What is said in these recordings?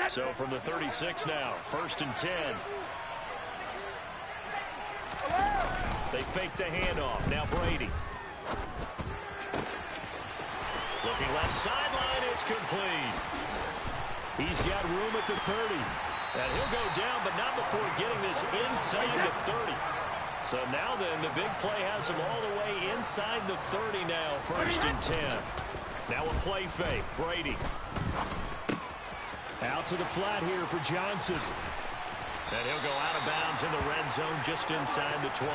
So from the 36 now, 1st and 10. They fake the handoff. Now Brady. Looking left sideline. It's complete. He's got room at the 30. And he'll go down, but not before getting this inside the 30. So now then, the big play has him all the way inside the 30 now, 1st and 10. Now a play fake. Brady. Out to the flat here for Johnson. And he'll go out of bounds in the red zone just inside the 20.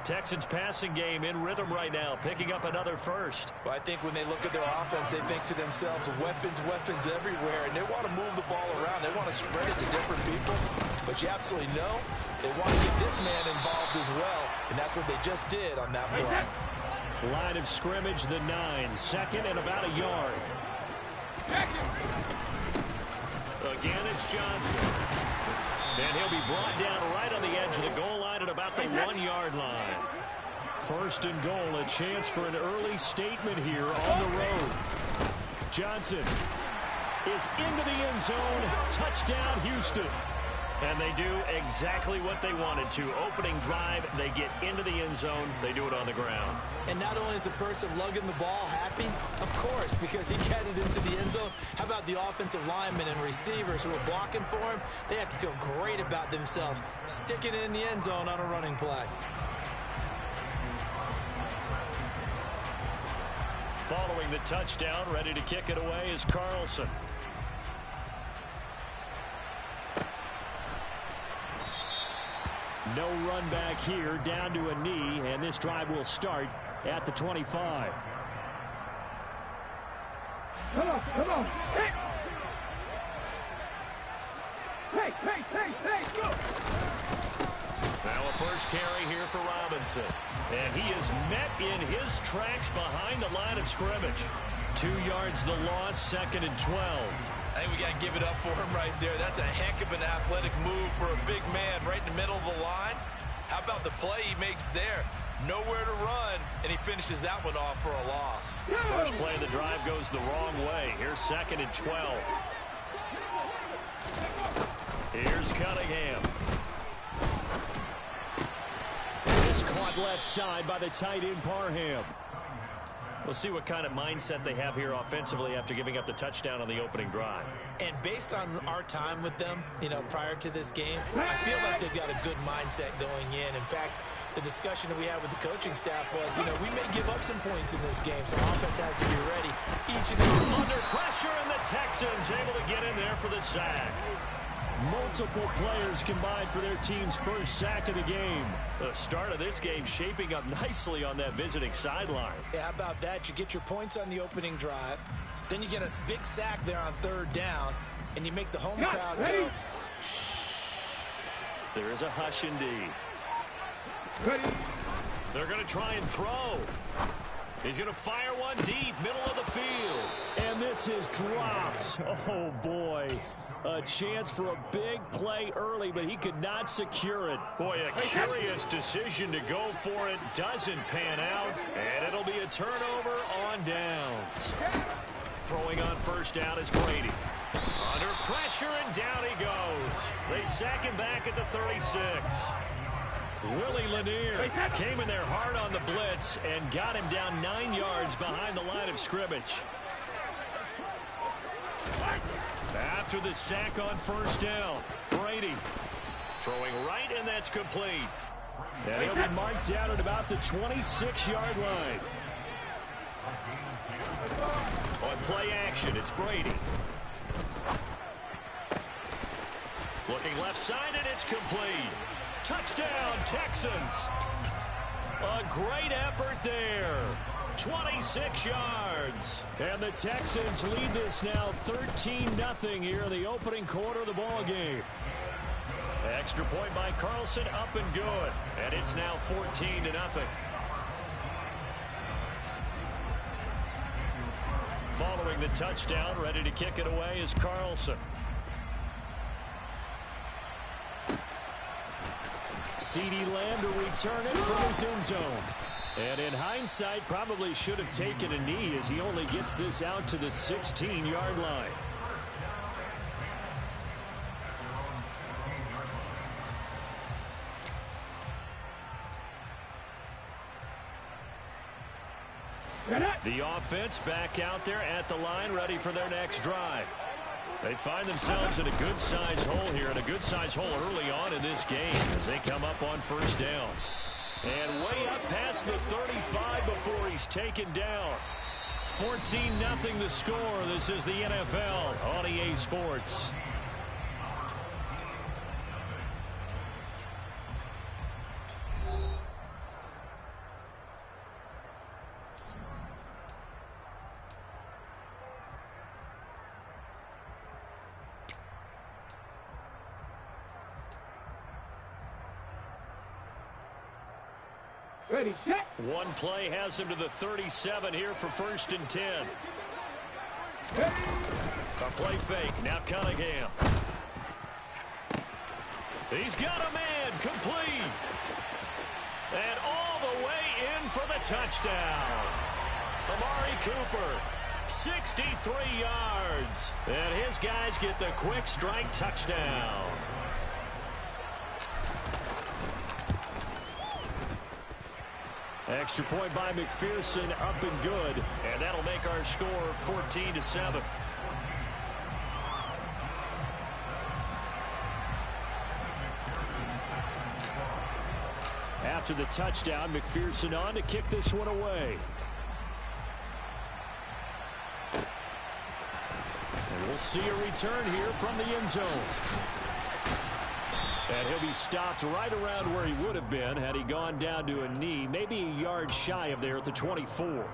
Texans passing game in rhythm right now, picking up another first. Well, I think when they look at their offense, they think to themselves, weapons, weapons everywhere, and they want to move the ball around. They want to spread it to different people, but you absolutely know they want to get this man involved as well, and that's what they just did on that play. Line of scrimmage, the 9, 2nd and about a yard. Again, it's Johnson. And he'll be brought down right on the edge of the goal line at about the 1-yard line. 1st and goal, a chance for an early statement here on the road. Johnson is into the end zone. Touchdown, Houston. And they do exactly what they wanted to. Opening drive, they get into the end zone. They do it on the ground. And not only is the person lugging the ball happy, of course, because he got it into the end zone. How about the offensive linemen and receivers who are blocking for him? They have to feel great about themselves, sticking it in the end zone on a running play. Following the touchdown, ready to kick it away is Carlson. No run back here, down to a knee, and this drive will start at the 25. Come on. Hey, go! Now a first carry here for Robinson. And he is met in his tracks behind the line of scrimmage. 2 yards the loss, 2nd and 12. I think we got to give it up for him right there. That's a heck of an athletic move for a big man right in the middle of the line. How about the play he makes there? Nowhere to run, and he finishes that one off for a loss. First play of the drive goes the wrong way. Here's 2nd and 12. Here's Cunningham. This caught left side by the tight end Parham. We'll see what kind of mindset they have here offensively after giving up the touchdown on the opening drive. And based on our time with them, prior to this game, I feel like they've got a good mindset going in. In fact, the discussion that we had with the coaching staff was, we may give up some points in this game, so offense has to be ready each and every. Under pressure, and the Texans able to get in there for the sack. Multiple players combined for their team's first sack of the game. The start of this game shaping up nicely on that visiting sideline. Yeah, how about that? You get your points on the opening drive, then you get a big sack there on 3rd down, and you make the home crowd go. There is a hush indeed. They're going to try and throw. He's going to fire one deep, middle of the field. And this is dropped. Oh, boy. A chance for a big play early, but he could not secure it. Boy, a curious decision to go for it. Doesn't pan out, and it'll be a turnover on downs. Throwing on 1st down is Brady. Under pressure, and down he goes. They sack him back at the 36. Willie Lanier came in there hard on the blitz and got him down 9 yards behind the line of scrimmage. After the sack on 1st down, Brady throwing right, and that's complete. And he'll be marked down at about the 26-yard line. On play action, it's Brady. Looking left side, and it's complete. Touchdown, Texans. A great effort there. 26 yards. And the Texans lead this now 13-0 here in the opening quarter of the ball game. Extra point by Carlson, up and good. And it's now 14-0. Following the touchdown, ready to kick it away is Carlson. CeeDee Lamb to return it from his end zone. And in hindsight, probably should have taken a knee as he only gets this out to the 16-yard line. The offense back out there at the line, ready for their next drive. They find themselves in a good-sized hole here, and a good-sized hole early on in this game as they come up on first down. And way up past the 35 before he's taken down. 14-0 the score. This is the NFL on EA Sports. Ready, set. One play has him to the 37 here for 1st and 10. A play fake. Now Cunningham. He's got a man. Complete. And all the way in for the touchdown. Amari Cooper, 63 yards. And his guys get the quick strike touchdown. Extra point by McPherson, up and good. And that'll make our score 14-7. After the touchdown, McPherson on to kick this one away. And we'll see a return here from the end zone. And he'll be stopped right around where he would have been had he gone down to a knee, maybe a yard shy of there at the 24.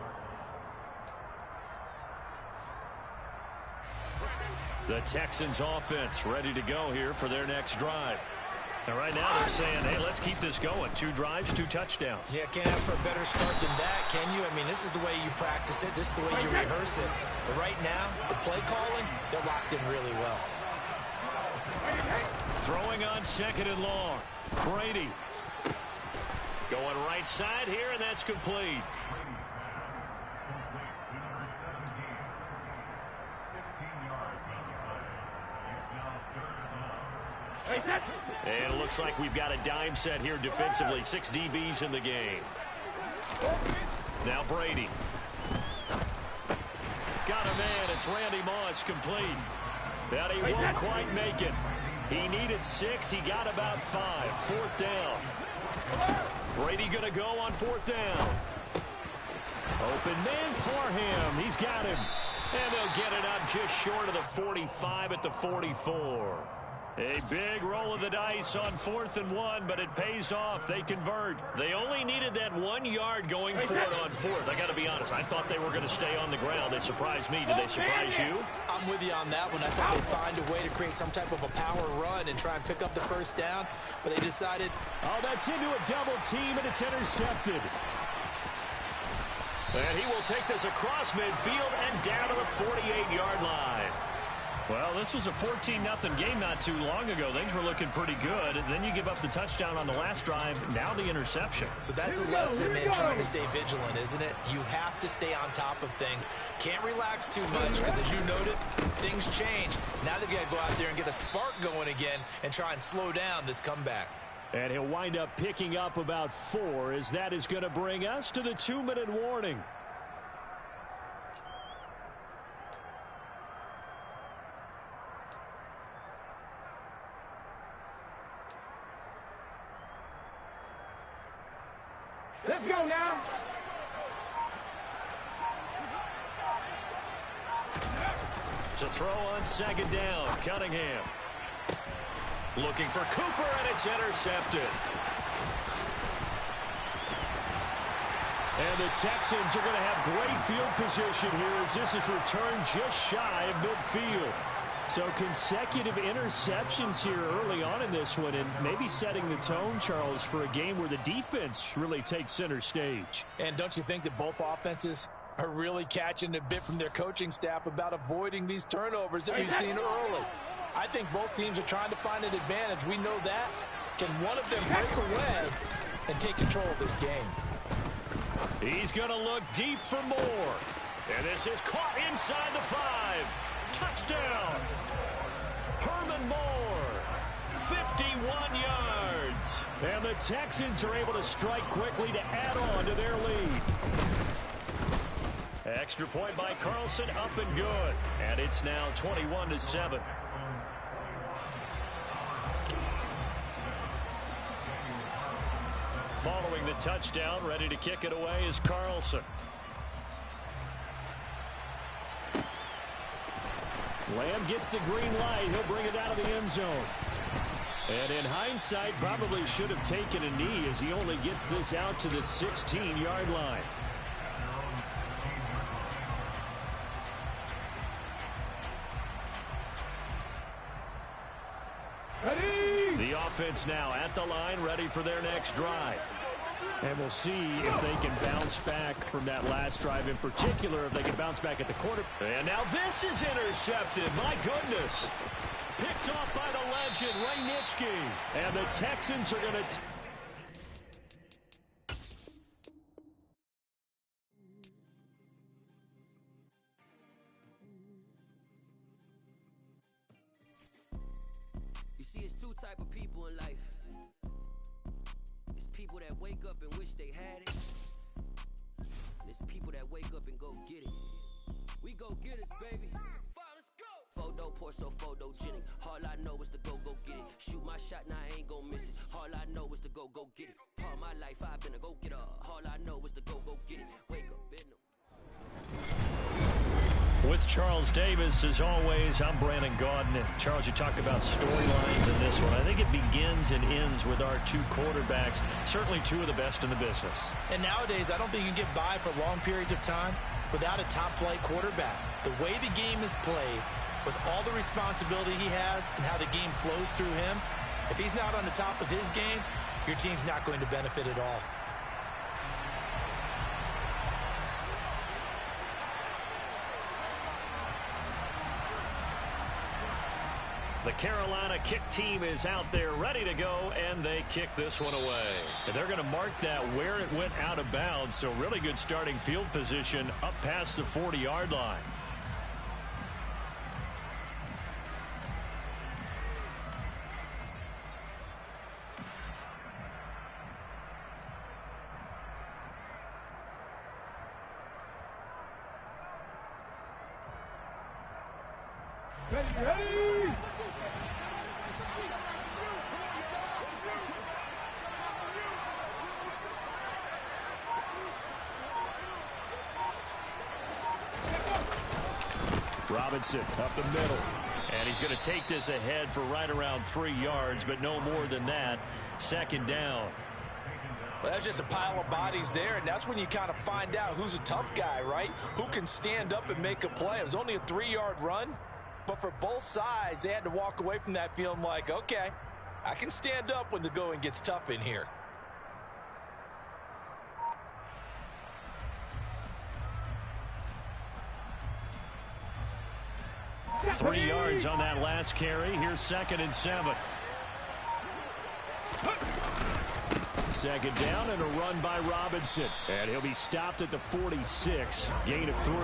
The Texans offense ready to go here for their next drive. And right now they're saying, hey, let's keep this going. 2 drives, 2 touchdowns. Yeah, can't ask for a better start than that, can you? I mean, this is the way you practice it. This is the way you rehearse it. But right now, the play calling, they're locked in really well. Throwing on 2nd and long. Brady. Going right side here, and that's complete. And it looks like we've got a dime set here defensively. 6 DBs in the game. Now Brady. Got a man. It's Randy Moss, complete. But he won't quite make it. He needed 6. He got about 5. 4th down. Brady going to go on 4th down. Open man, Parham. He's got him. And they'll get it up just short of the 45 at the 44. A big roll of the dice on 4th and 1, but it pays off. They convert. They only needed that 1 yard going for it on 4th. I got to be honest. I thought they were going to stay on the ground. They surprised me. Did they surprise you? I'm with you on that one. I thought they'd find a way to create some type of a power run and try and pick up the 1st down, but they decided. Oh, that's into a double team, and it's intercepted. And he will take this across midfield and down to the 48-yard line. Well, this was a 14-0 game not too long ago. Things were looking pretty good. And then you give up the touchdown on the last drive. Now the interception. So that's a lesson in trying to stay vigilant, isn't it? You have to stay on top of things. Can't relax too much because, as you noted, things change. Now they've got to go out there and get a spark going again and try and slow down this comeback. And he'll wind up picking up about 4 as that is going to bring us to the 2-minute warning. Let's go now. To throw on 2nd down, Cunningham. Looking for Cooper, and it's intercepted. And the Texans are going to have great field position here as this is returned just shy of midfield. So consecutive interceptions here early on in this one, and maybe setting the tone, Charles, for a game where the defense really takes center stage. And don't you think that both offenses are really catching a bit from their coaching staff about avoiding these turnovers that we've seen early? I think both teams are trying to find an advantage. We know that. Can one of them break away and take control of this game? He's going to look deep for more. And this is caught inside the 5. Touchdown. Herman Moore. 51 yards. And the Texans are able to strike quickly to add on to their lead. Extra point by Carlson, up and good. And it's now 21-7. Following the touchdown, ready to kick it away is Carlson. Lamb gets the green light. He'll bring it out of the end zone. And in hindsight, probably should have taken a knee as he only gets this out to the 16-yard line. Ready? The offense now at the line, ready for their next drive. And we'll see if they can bounce back from that last drive, in particular, if they can bounce back at the quarter. And now this is intercepted. My goodness. Picked off by the legend, Ray Nitschke. And the Texans are going to... You see, it's two type of people in life. It's people that wake up and wish they had it. And it's people that wake up and go get it. We go get it, baby. Let's go. Photo poor, so photogenic. All I know is to go get it. Shoot my shot, now I ain't gon' miss it. All I know is to go get it. All my life I've been a go-getter. All I know is to go get it. Wake up, in the... With Charles Davis, as always, I'm Brandon Gaudin. And Charles, you talked about storylines in this one. I think it begins and ends with our two quarterbacks, certainly two of the best in the business. And nowadays, I don't think you can get by for long periods of time without a top-flight quarterback. The way the game is played, with all the responsibility he has and how the game flows through him, if he's not on the top of his game, your team's not going to benefit at all. The Carolina kick team is out there ready to go, and they kick this one away. And they're going to mark that where it went out of bounds, so really good starting field position up past the 40-yard line. Ready? Robinson up the middle. And he's going to take this ahead for right around 3 yards, but no more than that. Second down. Well, that's just a pile of bodies there, and that's when you kind of find out who's a tough guy, right? Who can stand up and make a play. It was only a 3-yard run, but for both sides, they had to walk away from that feeling like, okay, I can stand up when the going gets tough in here. Three yards on that last carry. Here's 2nd and 7. Second down and a run by Robinson. And he'll be stopped at the 46. Gain of 3.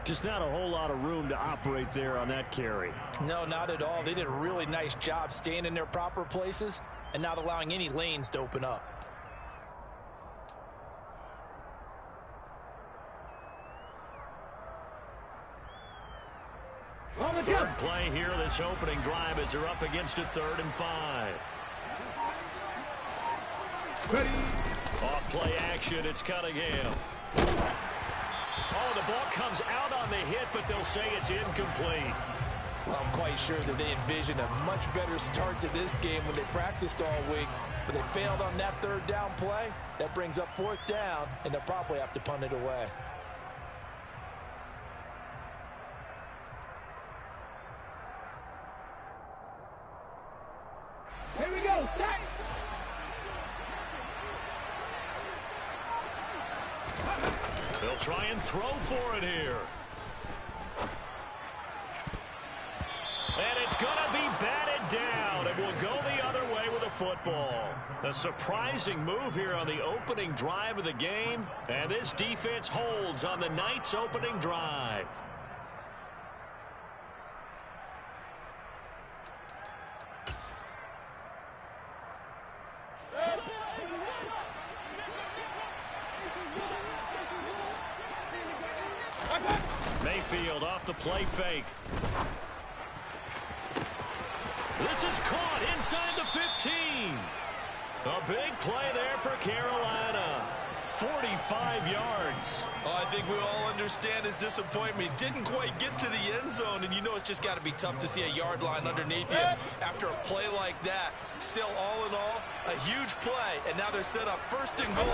Just not a whole lot of room to operate there on that carry. No, not at all. They did a really nice job staying in their proper places and not allowing any lanes to open up. Third play here, this opening drive, as they're up against a 3rd and 5. Ready? Off play action, it's Cunningham. Oh, the ball comes out on the hit, but they'll say it's incomplete. Well, I'm quite sure that they envisioned a much better start to this game when they practiced all week, but they failed on that 3rd down play. That brings up 4th down, and they'll probably have to punt it away. Here we go. Set. They'll try and throw for it here. And it's going to be batted down. It will go the other way with a football. A surprising move here on the opening drive of the game. And this defense holds on the Knights' opening drive. Mayfield off the play fake. This is caught inside the 15. A big play there for Carolina. 45 yards. Oh, I think we all understand his disappointment. Didn't quite get to the end zone, and you know it's just got to be tough to see a yard line underneath you after a play like that. Still, all in all, a huge play, and now they're set up first and goal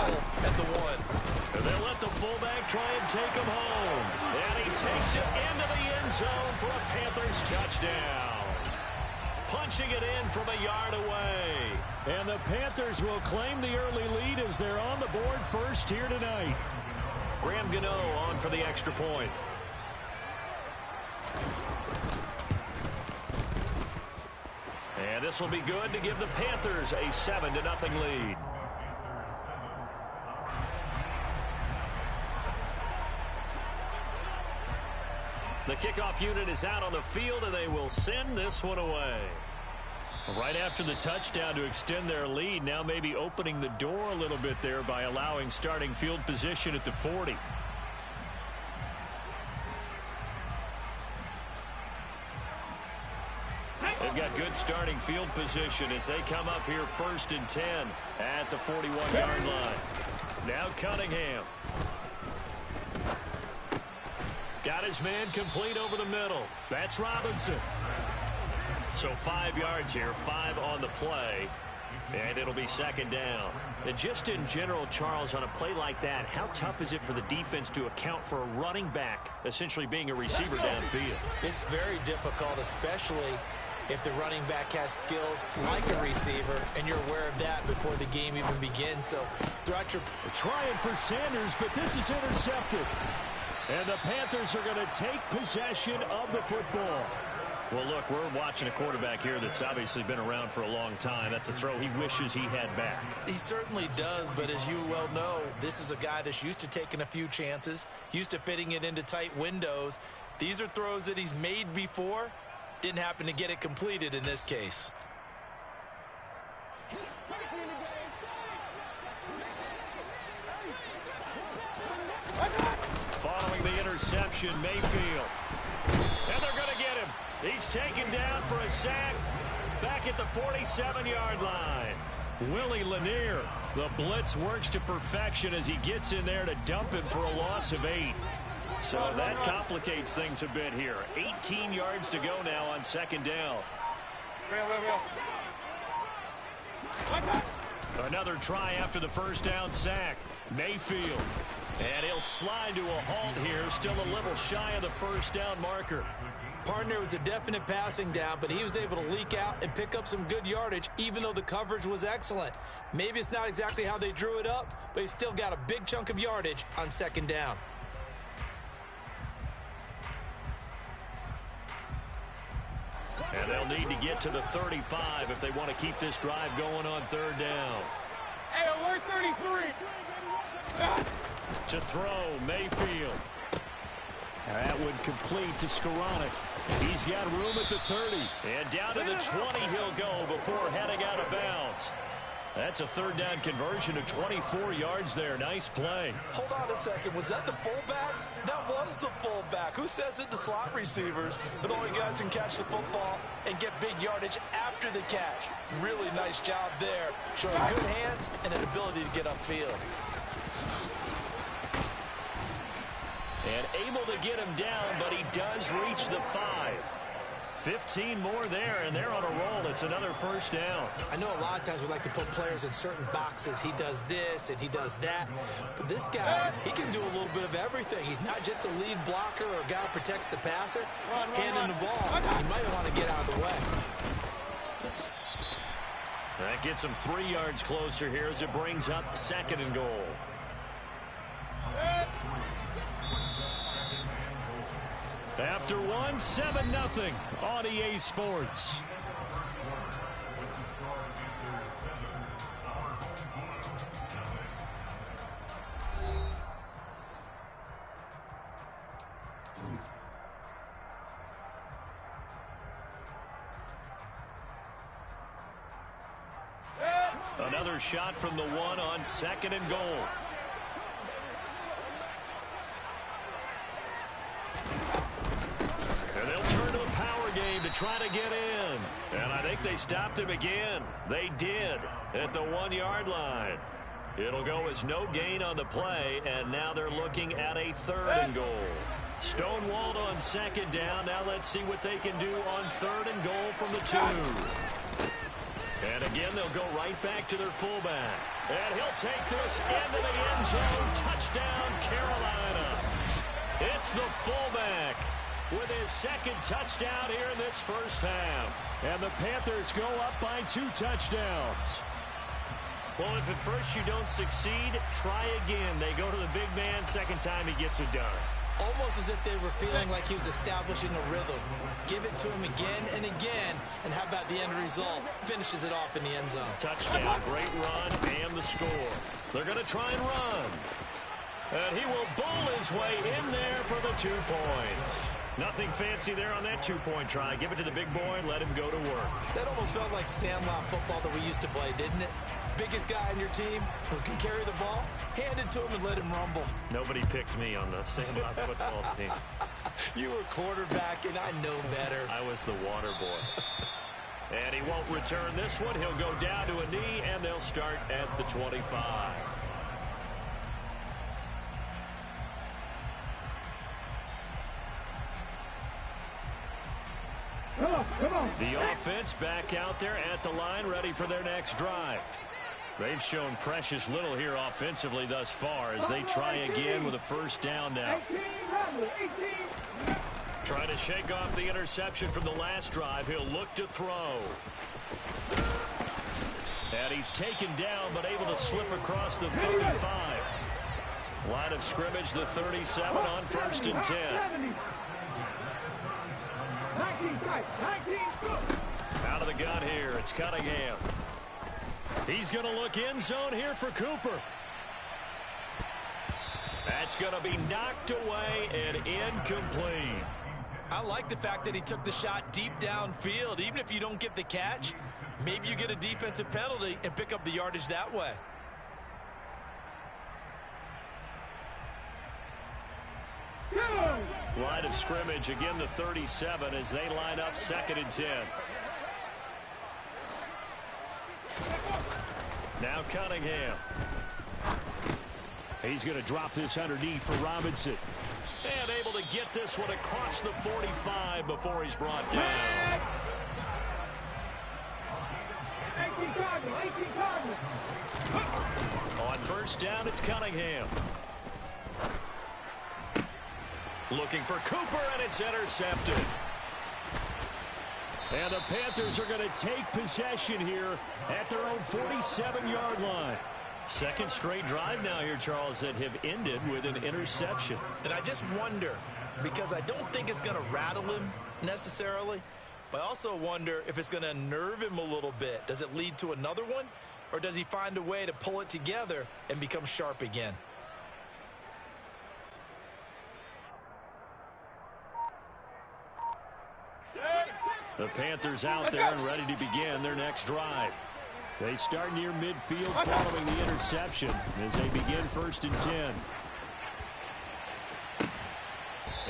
at the 1. And they'll let the fullback try and take him home. And he takes it into the end zone for a Panthers touchdown. Punching it in from a yard away. And the Panthers will claim the early lead as they're on the board first here tonight. Graham Gano on for the extra point. And this will be good to give the Panthers a 7-0 lead. The kickoff unit is out on the field, and they will send this one away. Right after the touchdown to extend their lead, now maybe opening the door a little bit there by allowing starting field position at the 40. They've got good starting field position as they come up here 1st and 10 at the 41-yard line. Now Cunningham. Got his man complete over the middle. That's Robinson. So 5 yards here, 5 on the play, and it'll be 2nd down. And just in general, Charles, on a play like that, how tough is it for the defense to account for a running back essentially being a receiver downfield? It's very difficult, especially if the running back has skills like a receiver, and you're aware of that before the game even begins. So throughout your... Trying for Sanders, but this is intercepted. And the Panthers are going to take possession of the football. Well, look, we're watching a quarterback here that's obviously been around for a long time. That's a throw he wishes he had back. He certainly does, but as you well know, this is a guy that's used to taking a few chances, used to fitting it into tight windows. These are throws that he's made before. Didn't happen to get it completed in this case. Following the interception, Mayfield. And they're going to get him. He's taken down for a sack back at the 47-yard line. Willie Lanier, the blitz works to perfection as he gets in there to dump him for a loss of 8. So that complicates things a bit here. 18 yards to go now on 2nd down. Another try after the first down sack. Mayfield. And he'll slide to a halt here, still a little shy of the first down marker. Partner was a definite passing down, but he was able to leak out and pick up some good yardage, even though the coverage was excellent. Maybe it's not exactly how they drew it up, but he still got a big chunk of yardage on 2nd down. And they'll need to get to the 35 if they want to keep this drive going on 3rd down. Hey, alert 33. To throw, Mayfield. That would complete to Skoranek. He's got room at the 30. And down to the 20 he'll go before heading out of bounds. That's a 3rd down conversion of 24 yards there. Nice play. Hold on a second. Was that the fullback? That was the fullback. Who says it to slot receivers? But only guys can catch the football and get big yardage after the catch. Really nice job there. Showing good hands and an ability to get upfield. And able to get him down, but he does reach the 5. 15 more there, and they're on a roll. It's another 1st down. I know a lot of times we like to put players in certain boxes. He does this and he does that. But this guy, he can do a little bit of everything. He's not just a lead blocker or a guy who protects the passer. Handing the ball, he might want to get out of the way. That gets him 3 yards closer here as it brings up 2nd and goal. After one, 7-0 on EA Sports. Another shot from the 1 on 2nd and goal. try to get in. And I think they stopped him again. They did at the 1-yard line. It'll go as no gain on the play, and now they're looking at a 3rd and goal. Stonewalled on 2nd down. Now let's see what they can do on 3rd and goal from the 2. And again, they'll go right back to their fullback. And he'll take this into the end zone. Touchdown, Carolina. It's the fullback with his 2nd touchdown here in this first half. And the Panthers go up by 2 touchdowns. Well, if at first you don't succeed, try again. They go to the big man. 2nd time he gets it done. Almost as if they were feeling like he was establishing a rhythm. Give it to him again and again, and how about the end result? Finishes it off in the end zone. Touchdown, great run, and the score. They're going to try and run. And he will bowl his way in there for the 2 points. Nothing fancy there on that 2-point try. Give it to the big boy and let him go to work. That almost felt like Sandlot football that we used to play, didn't it? Biggest guy on your team who can carry the ball, hand it to him and let him rumble. Nobody picked me on the Sandlot football team. You were quarterback, and I know better. I was the water boy. And he won't return this one. He'll go down to a knee, and they'll start at the 25. Come on. The offense back out there at the line, ready for their next drive. They've shown precious little here offensively thus far as they try again with a 1st down now. 18. Trying to shake off the interception from the last drive. He'll look to throw. And he's taken down but able to slip across the 35. Line of scrimmage, the 37 on 1st and 10. 19. Out of the gun here, it's Cunningham. He's going to look end zone here for Cooper. That's going to be knocked away and incomplete. I like the fact that he took the shot deep downfield. Even if you don't get the catch, maybe you get a defensive penalty and pick up the yardage that way. Line of scrimmage, again the 37 as they line up 2nd and 10. Now Cunningham. He's going to drop this underneath for Robinson. And able to get this one across the 45 before he's brought down. 18 Cardinals. On 1st down, it's Cunningham. Looking for Cooper, and it's intercepted. And the Panthers are going to take possession here at their own 47-yard line. 2nd straight drive now here, Charles, that have ended with an interception. And I just wonder, because I don't think it's going to rattle him necessarily, but I also wonder if it's going to unnerve him a little bit. Does it lead to another one, or does he find a way to pull it together and become sharp again? The Panthers out there and ready to begin their next drive. They start near midfield following the interception as they begin 1st and 10.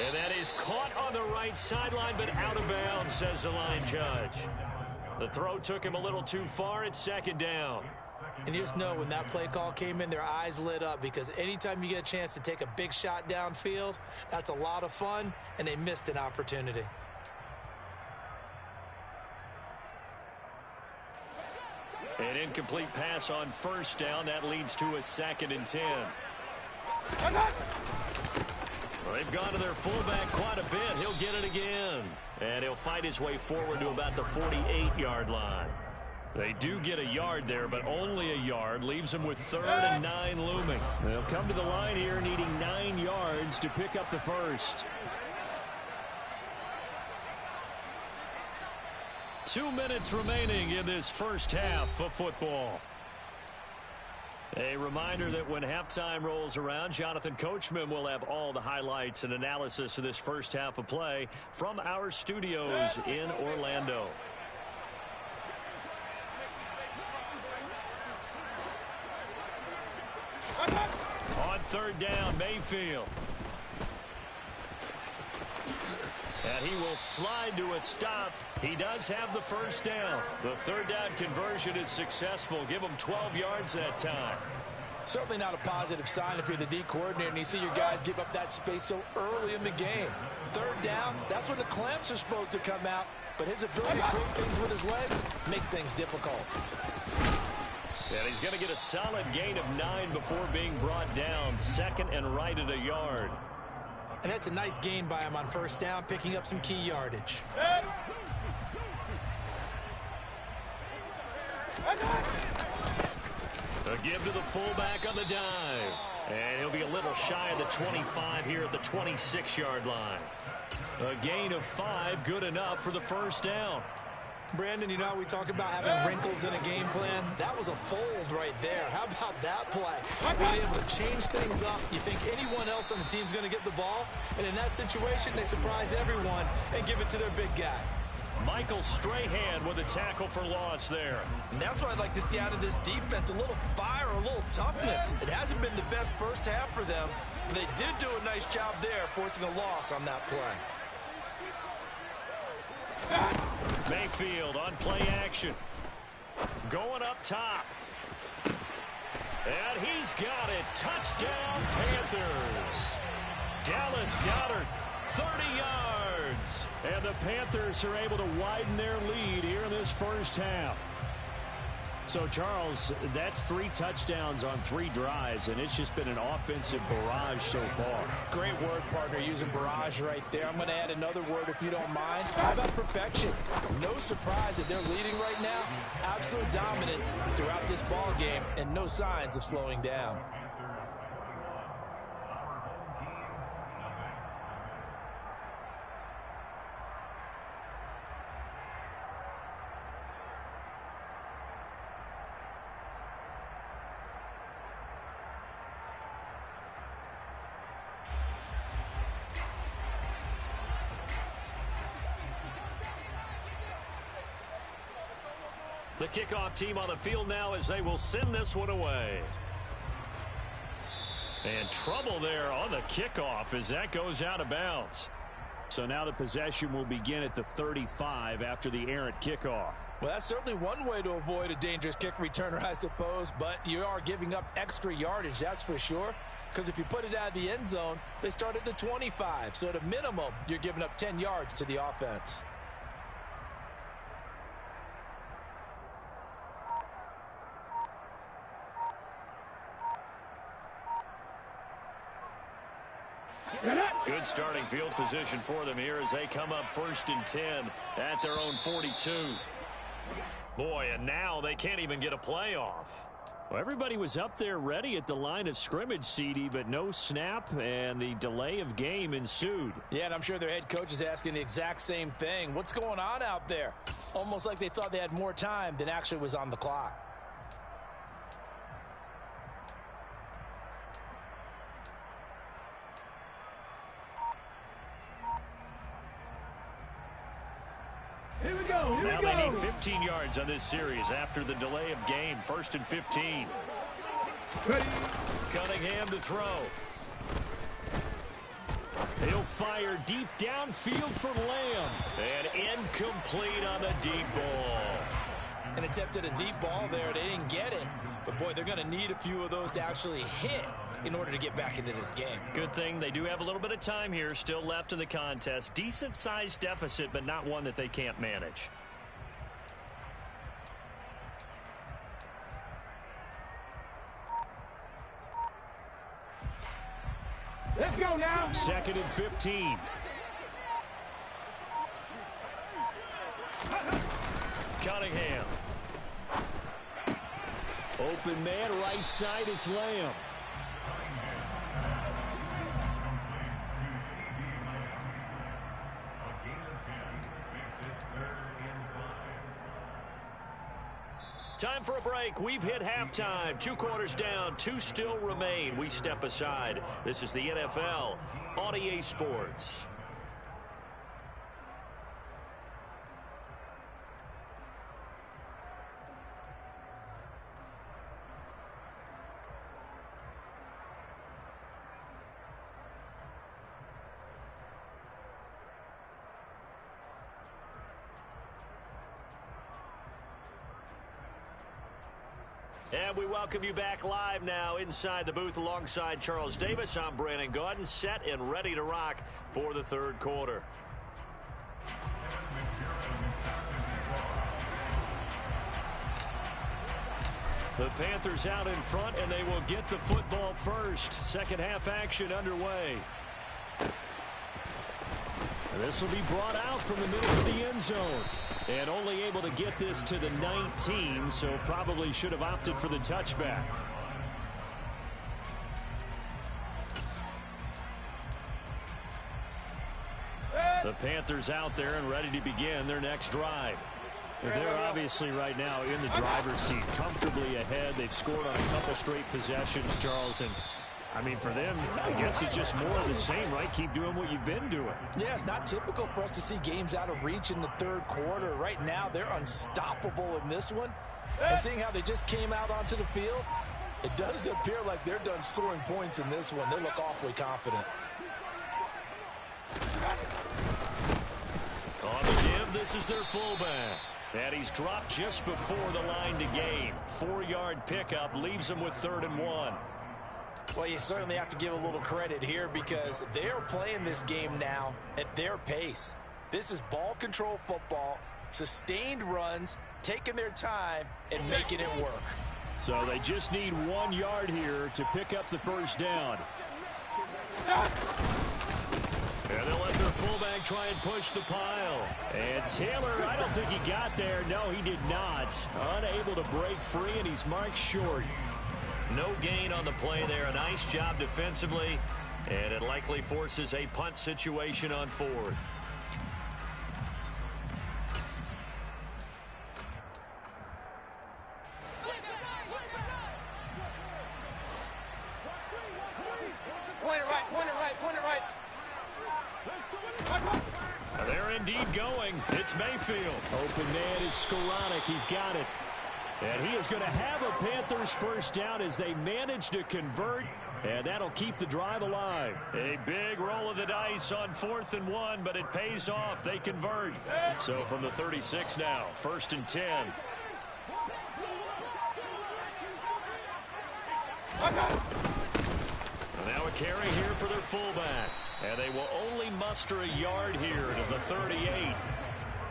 And that is caught on the right sideline, but out of bounds, says the line judge. The throw took him a little too far. It's 2nd down. And you just know when that play call came in, their eyes lit up, because anytime you get a chance to take a big shot downfield, that's a lot of fun, and they missed an opportunity. An incomplete pass on 1st down. That leads to a 2nd and 10. Well, they've gone to their fullback quite a bit. He'll get it again. And he'll fight his way forward to about the 48-yard line. They do get a yard there, but only a yard. Leaves them with 3rd and 9 looming. They'll come to the line here needing 9 yards to pick up the 1st. 2 minutes remaining in this first half of football. A reminder that when halftime rolls around, Jonathan Coachman will have all the highlights and analysis of this first half of play from our studios in Orlando. On 3rd down, Mayfield. And he will slide to a stop. He does have the first down. The third down conversion is successful. Give him 12 yards that time. Certainly not a positive sign if you're the D coordinator and you see your guys give up that space so early in the game. Third down, that's when the clamps are supposed to come out. But his ability to create things with his legs makes things difficult. And he's going to get a solid gain of 9 before being brought down. Second and right at a yard. And that's a nice gain by him on first down, picking up some key yardage. A give to the fullback on the dive. And he'll be a little shy of the 25 here at the 26-yard line. A gain of 5, good enough for the first down. Brandon, you know how we talk about having wrinkles in a game plan? That was a fold right there. How about that play? Being able to change things up. You think anyone else on the team's going to get the ball? And in that situation, they surprise everyone and give it to their big guy. Michael Strahan with a tackle for loss there. And that's what I'd like to see out of this defense, a little fire, a little toughness. It hasn't been the best first half for them, but they did do a nice job there, forcing a loss on that play. Mayfield on play action. Going up top. And he's got it. Touchdown, Panthers. Dallas Goedert, 30 yards. And the Panthers are able to widen their lead here in this first half. So, Charles, that's 3 touchdowns on 3 drives, and it's just been an offensive barrage so far. Great word, partner, using barrage right there. I'm going to add another word if you don't mind. How about perfection? No surprise that they're leading right now. Absolute dominance throughout this ball game, and no signs of slowing down. The kickoff team on the field now as they will send this one away. And trouble there on the kickoff as that goes out of bounds. So now the possession will begin at the 35 after the errant kickoff. Well, that's certainly one way to avoid a dangerous kick returner, I suppose, but you are giving up extra yardage, that's for sure. Because if you put it out of the end zone, they start at the 25. So at a minimum, you're giving up 10 yards to the offense. Good starting field position for them here as they come up 1st and 10 at their own 42. Boy, and now they can't even get a playoff. Well, everybody was up there ready at the line of scrimmage, CD, but no snap, and the delay of game ensued. Yeah, and I'm sure their head coach is asking the exact same thing. What's going on out there? Almost like they thought they had more time than actually was on the clock. Here we go. Now they need 15 yards on this series after the delay of game. 1st and 15. Ready. Cunningham to throw. He'll fire deep downfield for Lamb. And incomplete on the deep ball. An attempt at a deep ball there. They didn't get it. But, boy, they're going to need a few of those to actually hit in order to get back into this game. Good thing they do have a little bit of time here still left in the contest. Decent-sized deficit, but not one that they can't manage. Let's go now. 2nd and 15. Cunningham. Open man, right side, it's Lamb. Time for a break. We've hit halftime. 2 quarters down, 2 still remain. We step aside. This is the NFL on EA Sports. And we welcome you back live now inside the booth alongside Charles Davis. I'm Brandon Gaudin, set and ready to rock for the third quarter. The Panthers out in front, and they will get the football first. Second half action underway. This will be brought out from the middle of the end zone. And only able to get this to the 19, so probably should have opted for the touchback. The Panthers out there and ready to begin their next drive. They're obviously right now in the driver's seat, comfortably ahead. They've scored on a couple straight possessions, Charles, and I mean, for them, I guess it's just more of the same, right? Keep doing what you've been doing. Yeah, it's not typical for us to see games out of reach in the third quarter. Right now, they're unstoppable in this one. And seeing how they just came out onto the field, it does appear like they're done scoring points in this one. They look awfully confident. On the give, this is their fullback. And he's dropped just before the line to gain. 4-yard pickup leaves him with 3rd and 1. Well, you certainly have to give a little credit here because they are playing this game now at their pace. This is ball control football, sustained runs, taking their time, and making it work. So they just need 1 yard here to pick up the first down. And they'll let their fullback try and push the pile. And Taylor, I don't think he got there. No, he did not. Unable to break free, and he's marked short. No gain on the play there. A nice job defensively. And it likely forces a punt situation on 4th. They're indeed going. It's Mayfield. Open man is Skoranek. He's got it. And he is going to have a Panthers first down as they manage to convert. And that'll keep the drive alive. A big roll of the dice on 4th and 1, but it pays off. They convert. So from the 36 now, 1st and 10. Now a carry here for their fullback. And they will only muster a yard here to the 38.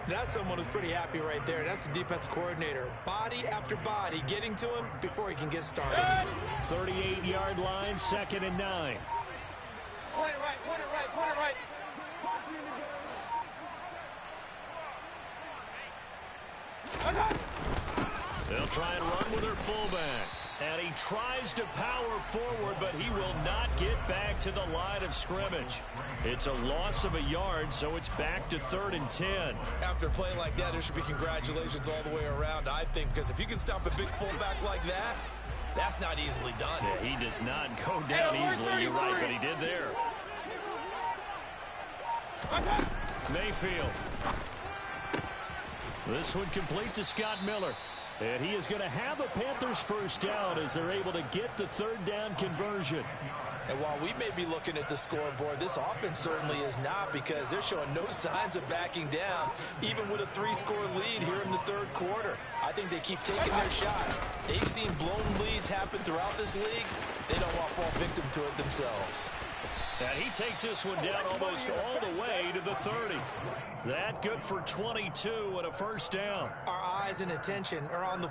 That's someone who's pretty happy right there. That's the defense coordinator. Body after body getting to him before he can get started. 38-yard line, 2nd and 9. Point it right. They'll try and run with their fullback. And he tries to power forward, but he will not get back to the line of scrimmage. It's a loss of a yard, so it's back to 3rd and 10. After a play like that, there should be congratulations all the way around, I think, because if you can stop a big fullback like that, that's not easily done. Yeah, he does not go down easily. You're right, but he did there. Mayfield. This one complete to Scott Miller. And he is going to have a Panthers first down as they're able to get the 3rd down conversion. And while we may be looking at the scoreboard, this offense certainly is not because they're showing no signs of backing down, even with a 3-score lead here in the 3rd quarter. I think they keep taking their shots. They've seen blown leads happen throughout this league. They don't want to fall victim to it themselves. And he takes this one down almost all the way to the 30. That good for 22 and a first down. Our eyes and attention are on the